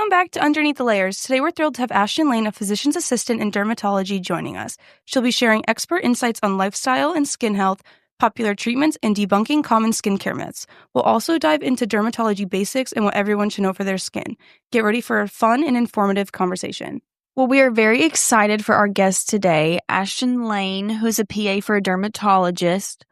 Welcome back to Underneath the Layers. Today we're thrilled to have Ashton Layne, a physician's assistant in dermatology, joining us. She'll be sharing expert insights on lifestyle and skin health, popular treatments, and debunking common skincare myths. We'll also dive into dermatology basics and what everyone should know for their skin. Get ready for a fun and informative conversation. Well, we are very excited for our guest today, Ashton Layne, who's a PA for a dermatologist.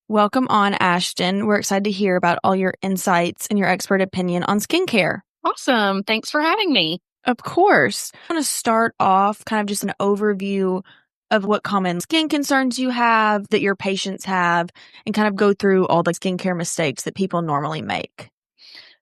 Welcome on, Ashton. We're excited to hear about all your insights and your expert opinion on skincare. Awesome. Thanks for having me. Of course. I want to start off kind of just an overview of what common skin concerns you have, that your patients have, and kind of go through all the skincare mistakes that people normally make.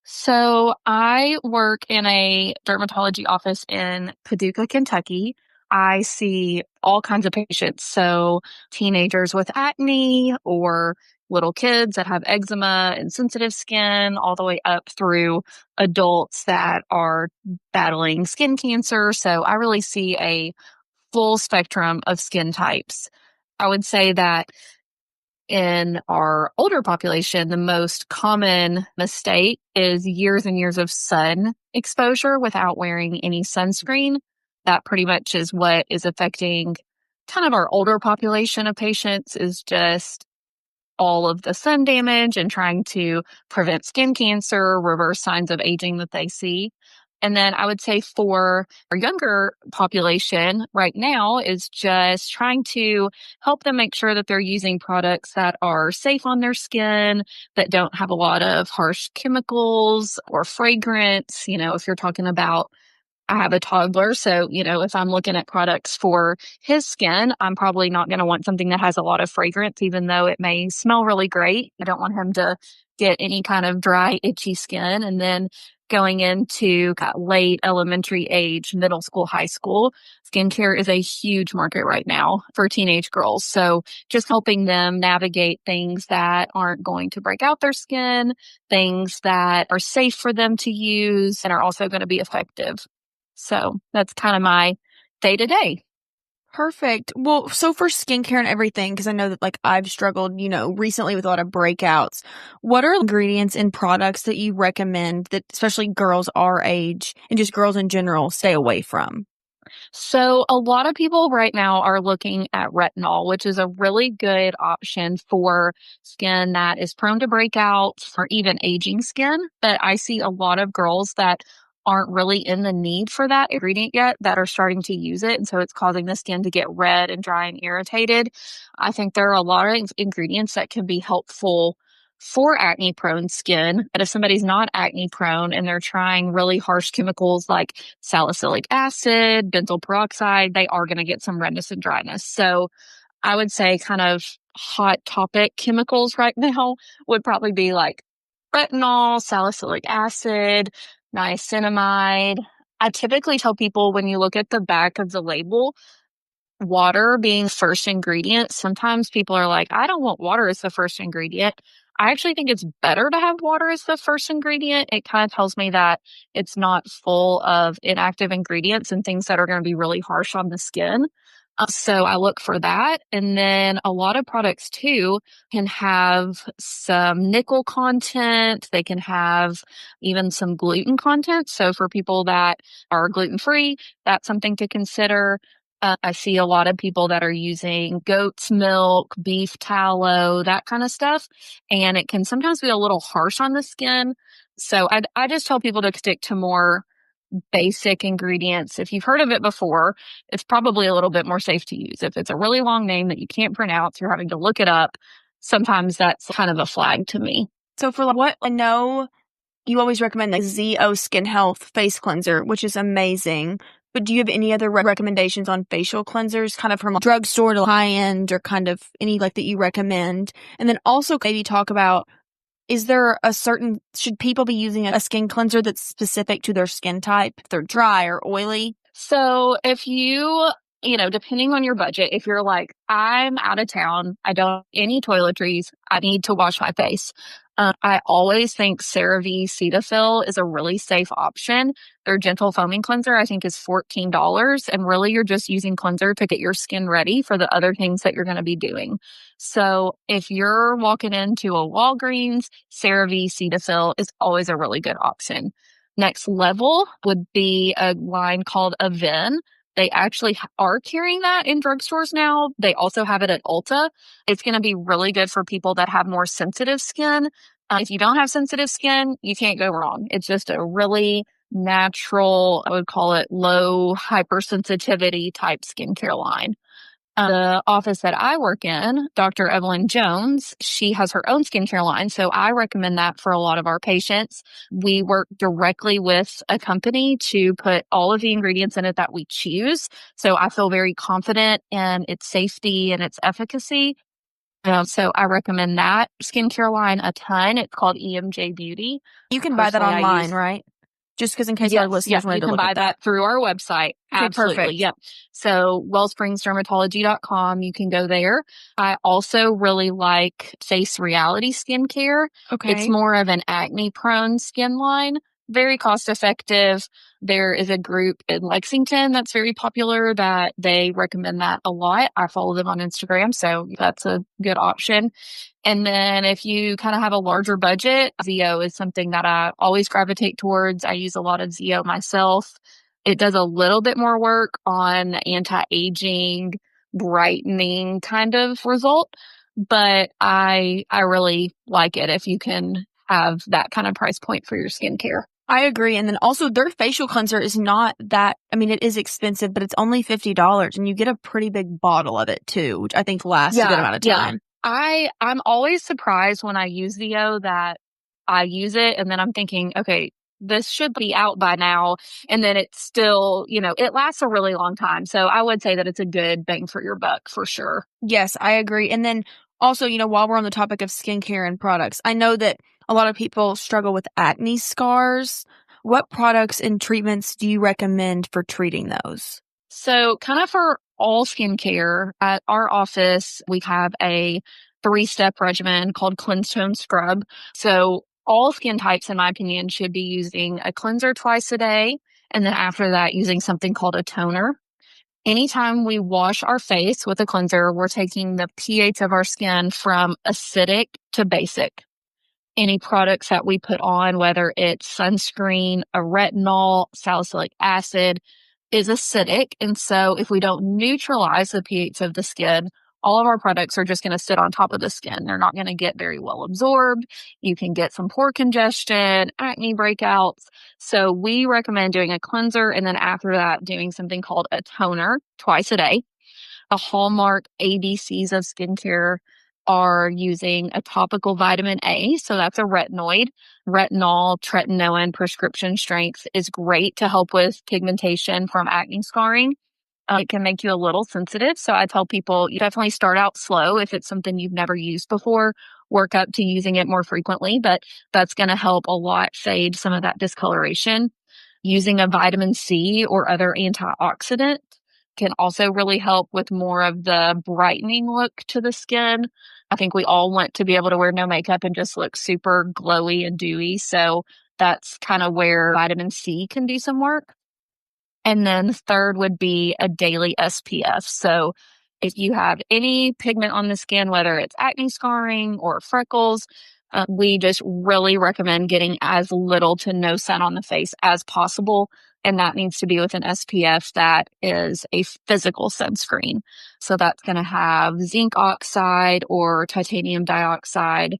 So I work in a dermatology office in Paducah, Kentucky. I see all kinds of patients. So teenagers with acne or little kids that have eczema and sensitive skin, all the way up through adults that are battling skin cancer. So I really see a full spectrum of skin types. I would say that in our older population, the most common mistake is years and years of sun exposure without wearing any sunscreen. That pretty much is what is affecting kind of our older population of patients, is just all of the sun damage and trying to prevent skin cancer, reverse signs of aging that they see. And then I would say for our younger population right now is just trying to help them make sure that they're using products that are safe on their skin, that don't have a lot of harsh chemicals or fragrance. You know, if you're talking about, I have a toddler, so, if I'm looking at products for his skin, I'm probably not going to want something that has a lot of fragrance, even though it may smell really great. I don't want him to get any kind of dry, itchy skin. And then going into late elementary age, middle school, high school, skincare is a huge market right now for teenage girls. So just helping them navigate things that aren't going to break out their skin, things that are safe for them to use and are also going to be effective. So that's kind of my day to day. Perfect. Well, so for skincare and everything, because I know that I've struggled, recently with a lot of breakouts. What are ingredients in products that you recommend that especially girls our age and just girls in general stay away from? So a lot of people right now are looking at retinol, which is a really good option for skin that is prone to breakouts or even aging skin. But I see a lot of girls that aren't really in the need for that ingredient yet that are starting to use it. And so it's causing the skin to get red and dry and irritated. I think there are a lot of ingredients that can be helpful for acne prone skin. But if somebody's not acne prone and they're trying really harsh chemicals like salicylic acid, benzoyl peroxide, they are going to get some redness and dryness. So I would say kind of hot topic chemicals right now would probably be like retinol, salicylic acid, niacinamide. I typically tell people when you look at the back of the label, water being first ingredient, sometimes people are like, I don't want water as the first ingredient. I actually think it's better to have water as the first ingredient. It kind of tells me that it's not full of inactive ingredients and things that are going to be really harsh on the skin. So I look for that. And then a lot of products too can have some nickel content. They can have even some gluten content. So for people that are gluten free, that's something to consider. I see a lot of people that are using goat's milk, beef tallow, that kind of stuff. And it can sometimes be a little harsh on the skin. So I just tell people to stick to more basic ingredients. If you've heard of it before, it's probably a little bit more safe to use. If it's a really long name that you can't pronounce, you're having to look it up, sometimes that's kind of a flag to me. So for what I know, you always recommend the ZO Skin Health face cleanser, which is amazing. But do you have any other recommendations on facial cleansers, kind of from drugstore to high end, or kind of any that you recommend? And then also maybe talk about, should people be using a skin cleanser that's specific to their skin type, if they're dry or oily? So if depending on your budget, if you're like, I'm out of town, I don't have any toiletries, I need to wash my face. I always think CeraVe Cetaphil is a really safe option. Their gentle foaming cleanser, I think, is $14. And really, you're just using cleanser to get your skin ready for the other things that you're going to be doing. So if you're walking into a Walgreens, CeraVe Cetaphil is always a really good option. Next level would be a line called Aven. They actually are carrying that in drugstores now. They also have it at Ulta. It's going to be really good for people that have more sensitive skin. If you don't have sensitive skin, you can't go wrong. It's just a really natural, I would call it low hypersensitivity type skincare line. The office that I work in, Dr. Evelyn Jones, she has her own skincare line. So I recommend that for a lot of our patients. We work directly with a company to put all of the ingredients in it that we choose. So I feel very confident in its safety and its efficacy. So I recommend that skincare line a ton. It's called EMJ Beauty. You can buy that Personally, online, right? Just because in case our Yes, yeah, listeners wanted you to can look buy at that. that through our website. Okay, Absolutely. perfect. Yep. So wellspringsdermatology.com, you can go there. I also really like Face Reality Skincare. It's Okay. more of an acne prone skin line, very cost effective. There is a group in Lexington that's very popular that they recommend that a lot. I follow them on Instagram, so that's a good option. And then if you kind of have a larger budget, ZO is something that I always gravitate towards. I use a lot of ZO myself. It does a little bit more work on anti-aging, brightening kind of result, but I really like it if you can have that kind of price point for your skincare. I agree. And then also their facial cleanser is not that, I mean, it is expensive, but it's only $50 and you get a pretty big bottle of it too, which I think lasts a good amount of time. I'm always surprised when I use ZO that I use it and then I'm thinking, okay, this should be out by now. And then it's still, it lasts a really long time. So I would say that it's a good bang for your buck for sure. Yes, I agree. And then also, while we're on the topic of skincare and products, I know that a lot of people struggle with acne scars. What products and treatments do you recommend for treating those? So kind of for all skincare at our office, we have a 3-step regimen called Cleanse Tone Scrub. So all skin types, in my opinion, should be using a cleanser twice a day. And then after that, using something called a toner. Anytime we wash our face with a cleanser, we're taking the pH of our skin from acidic to basic. Any products that we put on, whether it's sunscreen, a retinol, salicylic acid, is acidic. And so if we don't neutralize the pH of the skin, all of our products are just going to sit on top of the skin. They're not going to get very well absorbed. You can get some pore congestion, acne breakouts. So we recommend doing a cleanser and then after that, doing something called a toner twice a day. The hallmark ABCs of skincare are using a topical vitamin A. So that's a retinoid. Retinol, tretinoin, prescription strength is great to help with pigmentation from acne scarring. It can make you a little sensitive. So I tell people you definitely start out slow if it's something you've never used before, work up to using it more frequently, but that's going to help a lot fade some of that discoloration. Using a vitamin C or other antioxidant can also really help with more of the brightening look to the skin. I think we all want to be able to wear no makeup and just look super glowy and dewy. So that's kind of where vitamin C can do some work. And then the third would be a daily SPF. So if you have any pigment on the skin, whether it's acne scarring or freckles, we just really recommend getting as little to no sun on the face as possible. And that needs to be with an SPF that is a physical sunscreen. So that's going to have zinc oxide or titanium dioxide.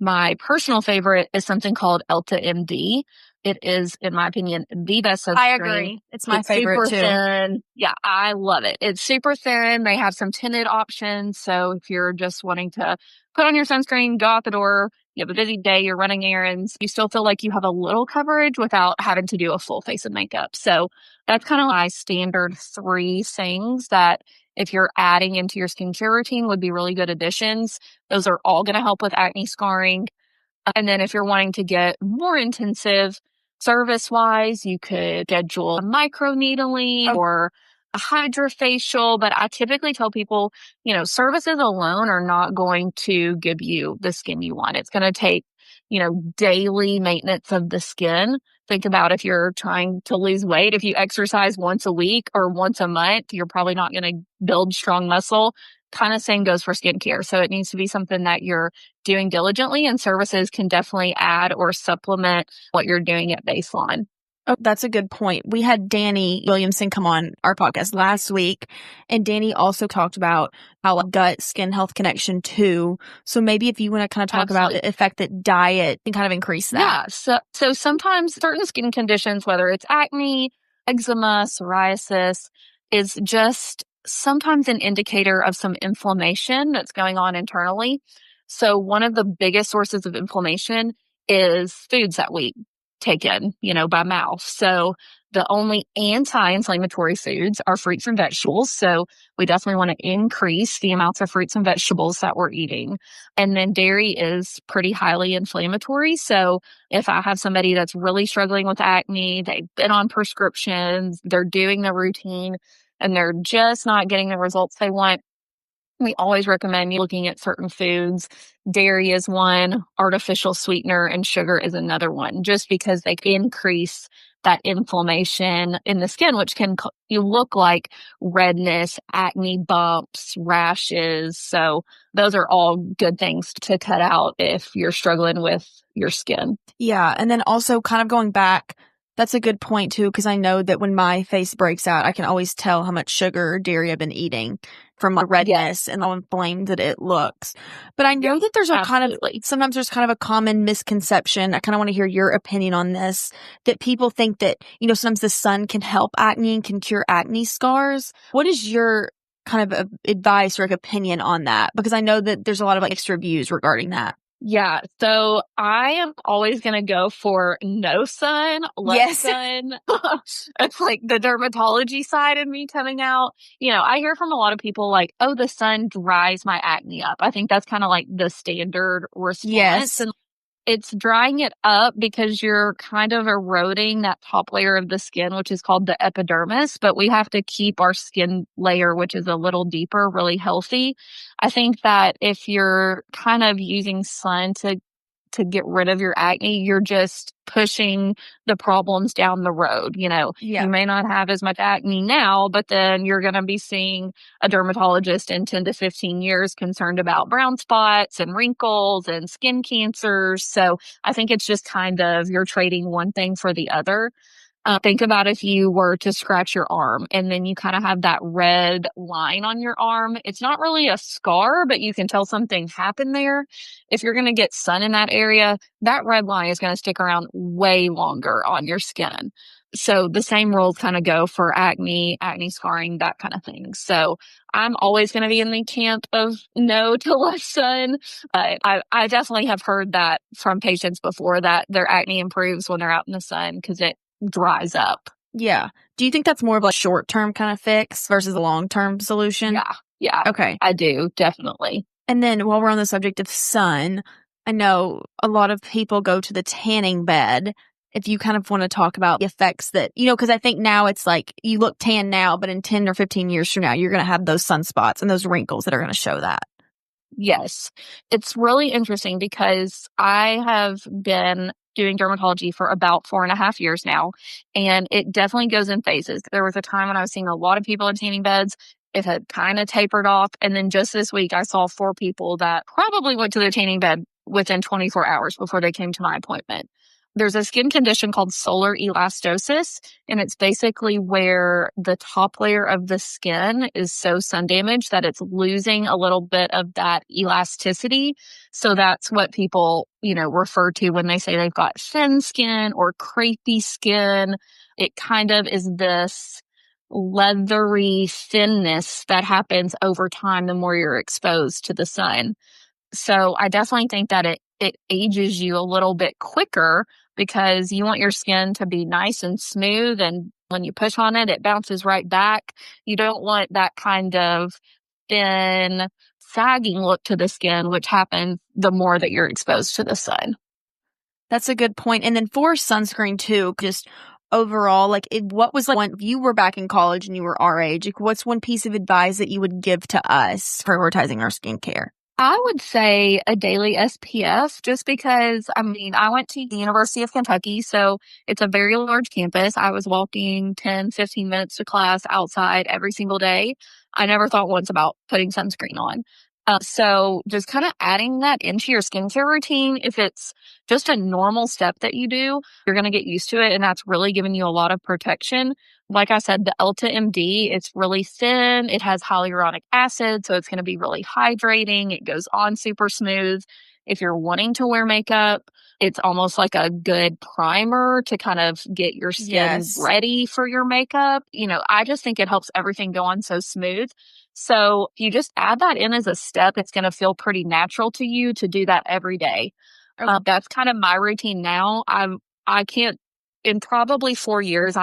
My personal favorite is something called Elta MD. It is, in my opinion, the best sunscreen. I agree. It's my favorite super too. Thin. Yeah, I love it. It's super thin. They have some tinted options. So if you're just wanting to put on your sunscreen, go out the door, you have a busy day, you're running errands, you still feel like you have a little coverage without having to do a full face of makeup. So that's kind of my standard 3 things that if you're adding into your skincare routine would be really good additions. Those are all going to help with acne scarring. And then if you're wanting to get more intensive service wise, you could schedule a micro needling or a hydrofacial. But I typically tell people, services alone are not going to give you the skin you want. It's going to take, daily maintenance of the skin. Think about if you're trying to lose weight, if you exercise once a week or once a month, you're probably not going to build strong muscle. Kind of same goes for skincare. So it needs to be something that you're doing diligently, and services can definitely add or supplement what you're doing at baseline. Oh, that's a good point. We had Danny Williamson come on our podcast last week, and Danny also talked about how gut skin health connection too. So maybe if you want to kind of talk about the effect that diet can kind of increase that. Yeah. So sometimes certain skin conditions, whether it's acne, eczema, psoriasis, is just sometimes an indicator of some inflammation that's going on internally. So one of the biggest sources of inflammation is foods that we take in, by mouth. So the only anti-inflammatory foods are fruits and vegetables. So we definitely want to increase the amounts of fruits and vegetables that we're eating. And then dairy is pretty highly inflammatory. So if I have somebody that's really struggling with acne, they've been on prescriptions, they're doing the routine, and they're just not getting the results they want, we always recommend looking at certain foods. Dairy is one, artificial sweetener, and sugar is another one, just because they increase that inflammation in the skin, which can you look like redness, acne bumps, rashes. So those are all good things to cut out if you're struggling with your skin. Yeah. And then also kind of going back, that's a good point too, because I know that when my face breaks out, I can always tell how much sugar or dairy I've been eating from the redness and how inflamed that it looks. But I know that there's sometimes there's kind of a common misconception. I kind of want to hear your opinion on this, that people think that, sometimes the sun can help acne and can cure acne scars. What is your kind of advice or opinion on that? Because I know that there's a lot of extra views regarding that. Yeah, so I am always going to go for no sun, less sun. It's like the dermatology side of me coming out. I hear from a lot of people like, oh, the sun dries my acne up. I think that's kind of like the standard response. Yes. And it's drying it up because you're kind of eroding that top layer of the skin, which is called the epidermis, but we have to keep our skin layer, which is a little deeper, really healthy. I think that if you're kind of using sun to get rid of your acne, you're just pushing the problems down the road. You may not have as much acne now, but then you're going to be seeing a dermatologist in 10 to 15 years concerned about brown spots and wrinkles and skin cancers. So I think it's just kind of you're trading one thing for the other. Think about if you were to scratch your arm and then you kind of have that red line on your arm. It's not really a scar, but you can tell something happened there. If you're going to get sun in that area, that red line is going to stick around way longer on your skin. So the same rules kind of go for acne scarring, that kind of thing. So I'm always going to be in the camp of no to less sun. I definitely have heard that from patients before that their acne improves when they're out in the sun because it dries up. Yeah. Do you think that's more of a short-term kind of fix versus a long-term solution? Yeah. Okay. I do, definitely. And then while we're on the subject of sun, I know a lot of people go to the tanning bed. If you kind of want to talk about the effects that, because I think now it's like you look tan now, but in 10 or 15 years from now, you're going to have those sunspots and those wrinkles that are going to show that. Yes. It's really interesting because I have been doing dermatology for about 4.5 years now, and it definitely goes in phases. There was a time when I was seeing a lot of people in tanning beds. It had kind of tapered off. And then just this week, I saw 4 people that probably went to their tanning bed within 24 hours before they came to my appointment. There's a skin condition called solar elastosis, and it's basically where the top layer of the skin is so sun damaged that it's losing a little bit of that elasticity. So that's what people, refer to when they say they've got thin skin or crepey skin. It kind of is this leathery thinness that happens over time the more you're exposed to the sun. So I definitely think that it ages you a little bit quicker because you want your skin to be nice and smooth. And when you push on it, it bounces right back. You don't want that kind of thin, sagging look to the skin, which happens the more that you're exposed to the sun. That's a good point. And then for sunscreen too, just overall, what was when you were back in college and you were our age, what's one piece of advice that you would give to us prioritizing our skincare? I would say a daily SPF just because, I went to the University of Kentucky, so it's a very large campus. I was walking 10, 15 minutes to class outside every single day. I never thought once about putting sunscreen on. So just kind of adding that into your skincare routine, if it's just a normal step that you do, you're going to get used to it. And that's really giving you a lot of protection. Like I said, the Elta MD, it's really thin. It has hyaluronic acid, so it's going to be really hydrating. It goes on super smooth. If you're wanting to wear makeup, it's almost like a good primer to kind of get your skin ready for your makeup. I just think it helps everything go on so smooth. So if you just add that in as a step, it's going to feel pretty natural to you to do that every day. That's kind of my routine now. I can't, in probably 4 years,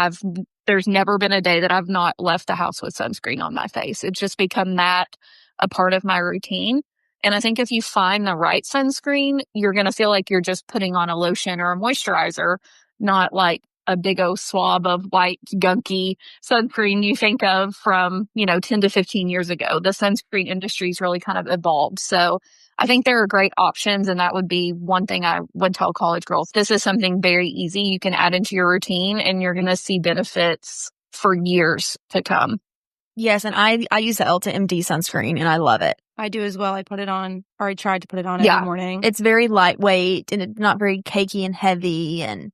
there's never been a day that I've not left the house with sunscreen on my face. It's just become that a part of my routine. And I think if you find the right sunscreen, you're going to feel like you're just putting on a lotion or a moisturizer, not like a big old swab of white, gunky sunscreen you think of from, 10 to 15 years ago. The sunscreen industry's really kind of evolved. So I think there are great options. And that would be one thing I would tell college girls. This is something very easy you can add into your routine, and you're going to see benefits for years to come. Yes, and I use the Elta MD sunscreen, and I love it. I do as well. I put it on, or I tried to put it on every morning. It's very lightweight, and it's not very cakey and heavy, and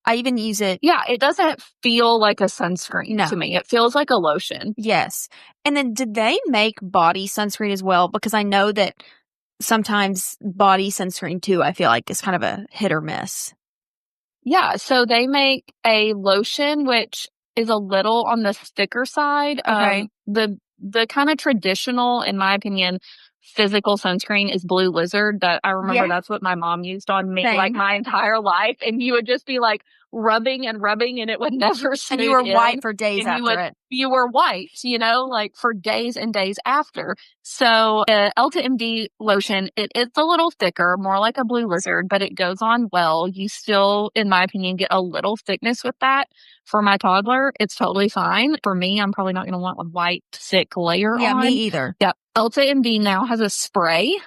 I even use it. Yeah, it doesn't feel like a sunscreen to me. It feels like a lotion. Yes. And then did they make body sunscreen as well? Because I know that sometimes body sunscreen too, I feel like is kind of a hit or miss. Yeah, so they make a lotion, which is a little on the thicker side. Okay. The kind of traditional, in my opinion, physical sunscreen is Blue Lizard. That I remember that's what my mom used on me like my entire life. And you would just be like rubbing and rubbing, and it would never smooth. And you were white for days after it. You were white, like for days and days after. So Elta MD lotion, it's a little thicker, more like a Blue Lizard, but it goes on well. You still, in my opinion, get a little thickness with that. For my toddler, it's totally fine. For me, I'm probably not going to want a white, thick layer on. Yeah, me either. Yep. Elta MD now has a spray,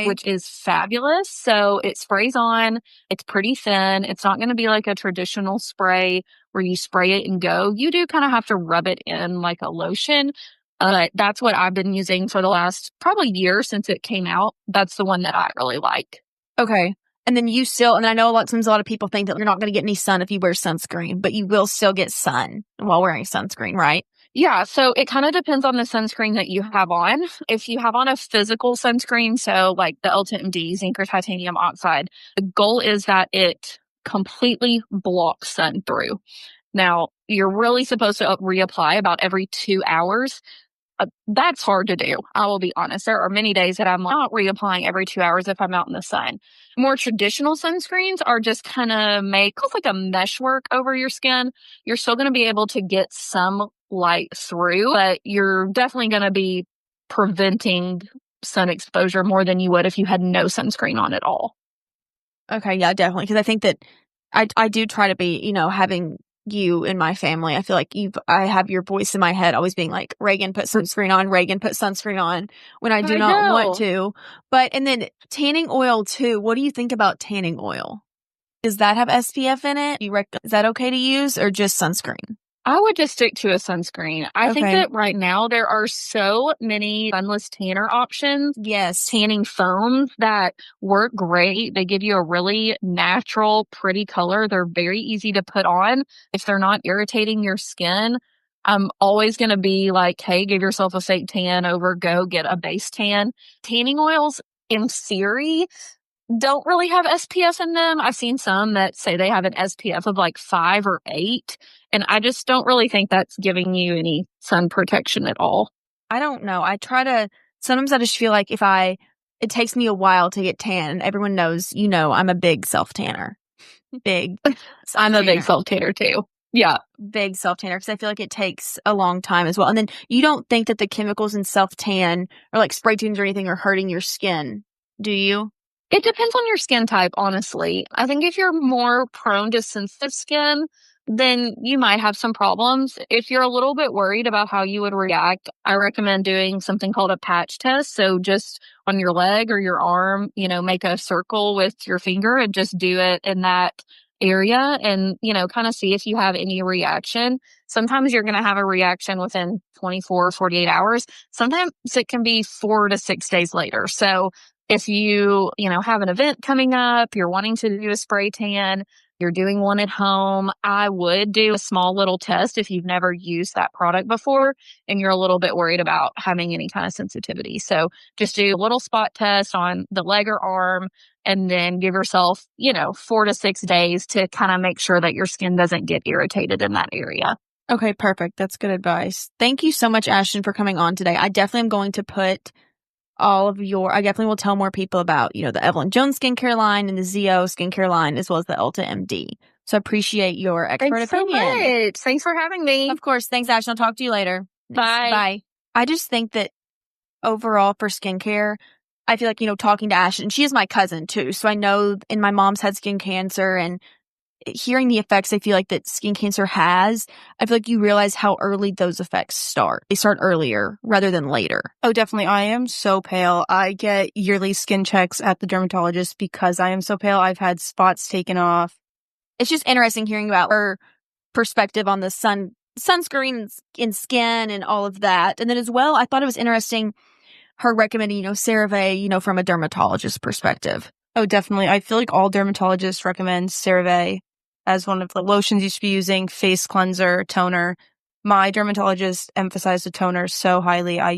which is fabulous. So it sprays on. It's pretty thin. It's not going to be like a traditional spray where you spray it and go. You do kind of have to rub it in like a lotion. That's what I've been using for the last probably year since it came out. That's the one that I really like. Okay. And then and I know sometimes a lot of people think that you're not going to get any sun if you wear sunscreen, but you will still get sun while wearing sunscreen, right? Yeah, so it kind of depends on the sunscreen that you have on. If you have on a physical sunscreen, so like the Elta MD zinc or titanium oxide, the goal is that it completely blocks sun through. Now, you're really supposed to reapply about every 2 hours. That's hard to do. I will be honest. There are many days that I'm not reapplying every 2 hours if I'm out in the sun. More traditional sunscreens are just kind of make like a meshwork over your skin. You're still going to be able to get some light through, but you're definitely going to be preventing sun exposure more than you would if you had no sunscreen on at all. Okay, yeah, definitely. Because I think that I do try to be, having you in my family. I feel like I have your voice in my head always being like, Reagan, put sunscreen on, Reagan, put sunscreen on, when I do not want to. And then tanning oil too. What do you think about tanning oil? Does that have SPF in it? Is that okay to use, or just sunscreen? I would just stick to a sunscreen. I think that right now there are so many sunless tanner options. Yes. Tanning foams that work great. They give you a really natural, pretty color. They're very easy to put on. If they're not irritating your skin, I'm always going to be like, hey, give yourself a fake tan over, go get a base tan. Tanning oils, in theory, don't really have SPF in them. I've seen some that say they have an SPF of like 5 or 8, and I just don't really think that's giving you any sun protection at all. I don't know. Sometimes I just feel like it takes me a while to get tan. Everyone knows, I'm a big self-tanner. I'm a big self-tanner too. Yeah. Big self-tanner, because I feel like it takes a long time as well. And then you don't think that the chemicals in self-tan or like spray tans or anything are hurting your skin, do you? It depends on your skin type, honestly. I think if you're more prone to sensitive skin, then you might have some problems. If you're a little bit worried about how you would react, I recommend doing something called a patch test. So just on your leg or your arm, make a circle with your finger and just do it in that area and, kind of see if you have any reaction. Sometimes you're going to have a reaction within 24, 48 hours. Sometimes it can be 4 to 6 days later. So if you, have an event coming up, you're wanting to do a spray tan, you're doing one at home, I would do a small little test if you've never used that product before and you're a little bit worried about having any kind of sensitivity. So just do a little spot test on the leg or arm and then give yourself, 4 to 6 days to kind of make sure that your skin doesn't get irritated in that area. Okay, perfect. That's good advice. Thank you so much, Ashton, for coming on today. I definitely am going to put I definitely will tell more people about, the Evelyn Jones skincare line and the ZO skincare line, as well as the Ulta MD. So I appreciate your expert opinion. Thanks so much. Thanks for having me. Of course. Thanks, Ashton. I'll talk to you later. Bye. Bye. I just think that overall for skincare, I feel like, talking to Ashton, she is my cousin too. So I know, and my mom's had skin cancer, and hearing the effects I feel like that skin cancer has, I feel like you realize how early those effects start. They start earlier rather than later. Oh, definitely. I am so pale. I get yearly skin checks at the dermatologist because I am so pale. I've had spots taken off. It's just interesting hearing about her perspective on the sunscreen and skin and all of that. And then as well, I thought it was interesting her recommending, CeraVe, from a dermatologist perspective. Oh, definitely. I feel like all dermatologists recommend CeraVe as one of the lotions you should be using, face cleanser, toner. My dermatologist emphasized the toner so highly. I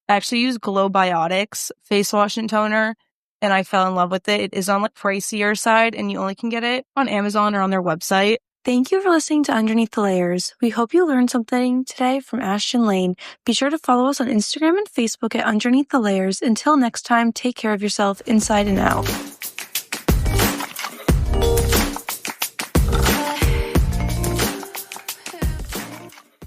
actually use Glowbiotics face wash and toner, and I fell in love with it. It is on the pricier side, and you only can get it on Amazon or on their website. Thank you for listening to Underneath the Layers. We hope you learned something today from Ashton Layne. Be sure to follow us on Instagram and Facebook at Underneath the Layers. Until next time, take care of yourself inside and out.